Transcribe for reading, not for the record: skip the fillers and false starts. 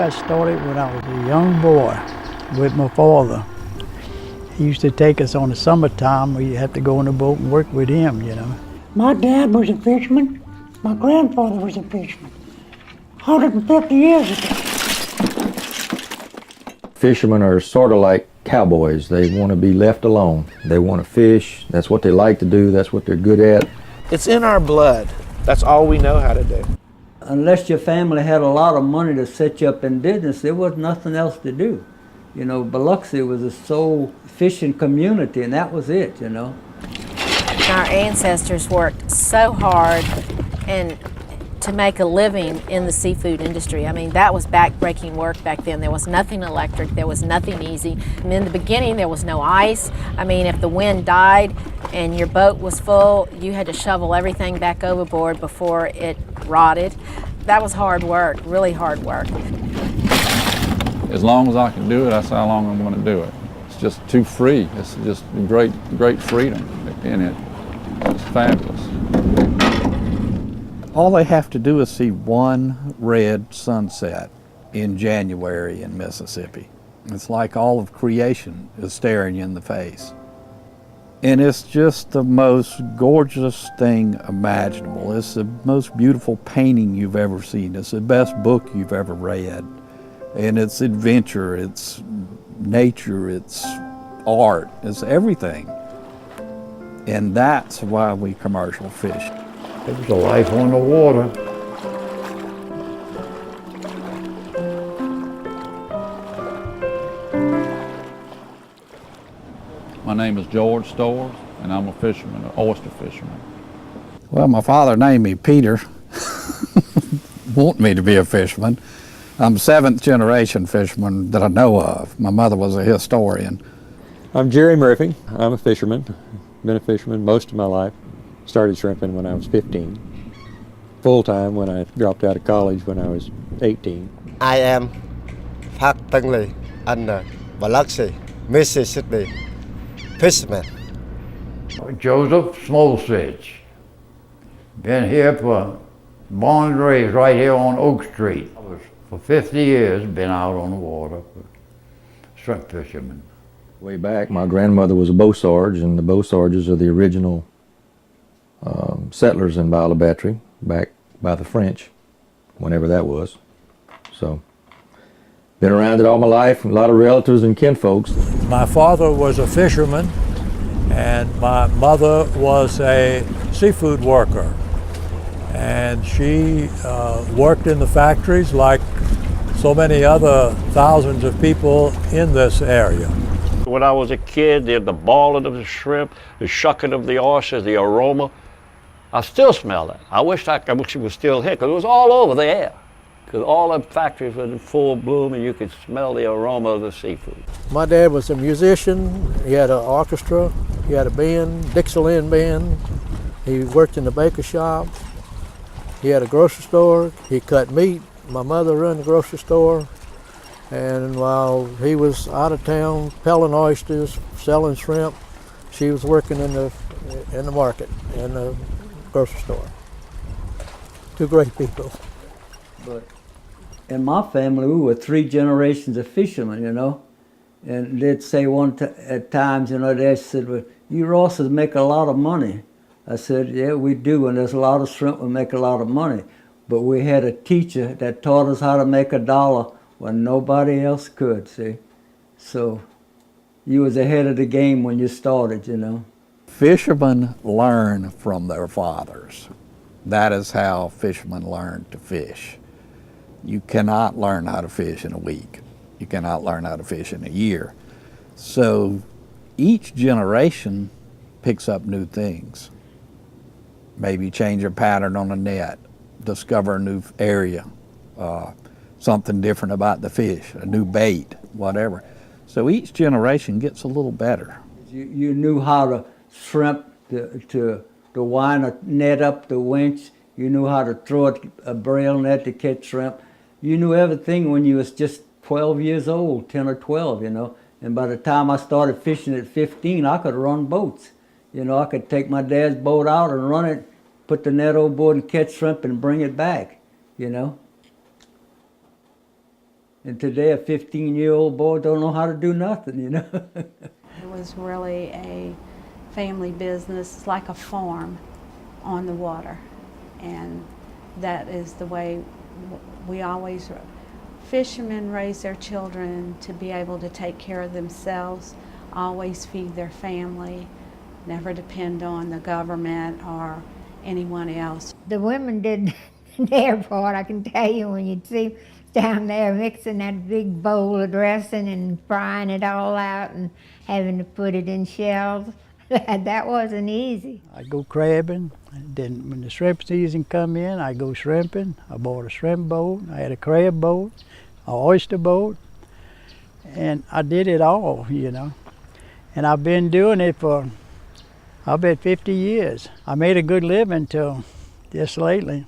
got started when I was a young boy with my father. He used to take us on the summertime. We had to go on the boat and work with him, you know. My dad was a fisherman. My grandfather was a fisherman. 150 years ago. Fishermen are sort of like cowboys. They want to be left alone. They want to fish. That's what they like to do. That's what they're good at. It's in our blood. That's all we know how to do. Unless your family had a lot of money to set you up in business, there was nothing else to do. You know, Biloxi was a sole fishing community, and that was it, you know. Our ancestors worked so hard and to make a living in the seafood industry. I mean, that was backbreaking work back then. There was nothing electric, there was nothing easy. And in the beginning, there was no ice. I mean, if the wind died and your boat was full, you had to shovel everything back overboard before it rotted. That was hard work, really hard work. As long as I can do it, that's how long I'm going to do it. It's just too free. It's just great freedom in it. It's fabulous. All they have to do is see one red sunset in January in Mississippi. It's like all of creation is staring you in the face. And it's just the most gorgeous thing imaginable. It's the most beautiful painting you've ever seen. It's the best book you've ever read. And it's adventure, it's nature, it's art, it's everything. And that's why we commercial fish. It was a life on the water. My name is George Storrs, and I'm a fisherman, an oyster fisherman. Well, my father named me Peter, wanted me to be a fisherman. I'm seventh generation fisherman that I know of. My mother was a historian. I'm Jerry Murphy. I'm a fisherman. Been a fisherman most of my life. Started shrimping when I was 15. Full-time when I dropped out of college when I was 18. I am Park Tangley and Biloxi, Mississippi fisherman. Joseph Smolsich. Been here born and raised right here on Oak Street. For 50 years, been out on the water, shrimp fisherman. Way back, my grandmother was a Beausarge, and the Beausarges are the original settlers in Bayou La Batterie, back by the French, whenever that was. So, been around it all my life, a lot of relatives and kinfolks. My father was a fisherman, and my mother was a seafood worker. And she worked in the factories like so many other thousands of people in this area. When I was a kid, the balling of the shrimp, the shucking of the oysters, the aroma, I still smell it. I wish it was still here, because it was all over the air. Because all the factories were in full bloom, and you could smell the aroma of the seafood. My dad was a musician. He had an orchestra. He had a band, Dixieland band. He worked in the baker shop. He had a grocery store. He cut meat. My mother ran the grocery store. And while he was out of town pelling oysters, selling shrimp, she was working in the market, in the grocery store. Two great people. But in my family, we were 3 generations of fishermen, you know. And they'd say at times, you know, they said, well, you Rosses make a lot of money. I said, yeah, we do, and there's a lot of shrimp, we make a lot of money. But we had a teacher that taught us how to make $1 when nobody else could, see. So you was ahead of the game when you started, you know. Fishermen learn from their fathers. That is how fishermen learn to fish. You cannot learn how to fish in a week. You cannot learn how to fish in a year. So each generation picks up new things. Maybe change a pattern on a net, discover a new area, something different about the fish, a new bait, whatever. So each generation gets a little better. You knew how to shrimp, to wind a net up the winch. You knew how to throw a braille net to catch shrimp. You knew everything when you was just 12 years old, 10 or 12, you know. And by the time I started fishing at 15, I could run boats. You know, I could take my dad's boat out and run it, put the net overboard and catch shrimp and bring it back, you know. And today a 15-year-old boy don't know how to do nothing, you know. It was really a family business. It's like a farm on the water. And that is the way we always, fishermen raise their children to be able to take care of themselves, always feed their family, never depend on the government or anyone else. The women did their part, I can tell you, when you'd see down there mixing that big bowl of dressing and frying it all out and having to put it in shells. That wasn't easy. I go crabbing, and then when the shrimp season come in, I go shrimping. I bought a shrimp boat, I had a crab boat, an oyster boat, and I did it all, you know. And I've been doing it for, I bet 50 years. I made a good living till just lately.